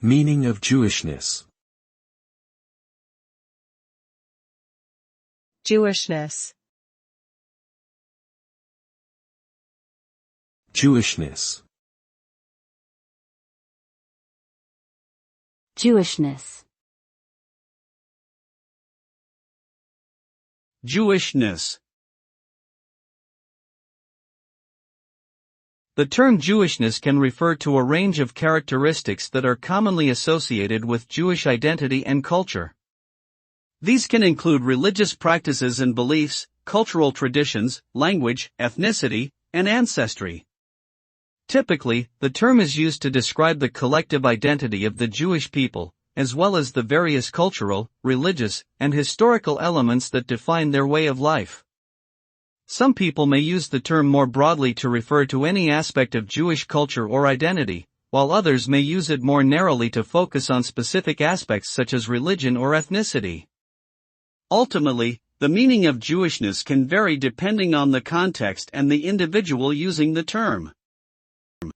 Meaning of Jewishness. Jewishness. Jewishness. Jewishness. Jewishness. The term Jewishness can refer to a range of characteristics that are commonly associated with Jewish identity and culture. These can include religious practices and beliefs, cultural traditions, language, ethnicity, and ancestry. Typically, the term is used to describe the collective identity of the Jewish people, as well as the various cultural, religious, and historical elements that define their way of life. Some people may use the term more broadly to refer to any aspect of Jewish culture or identity, while others may use it more narrowly to focus on specific aspects such as religion or ethnicity. Ultimately, the meaning of Jewishness can vary depending on the context and the individual using the term.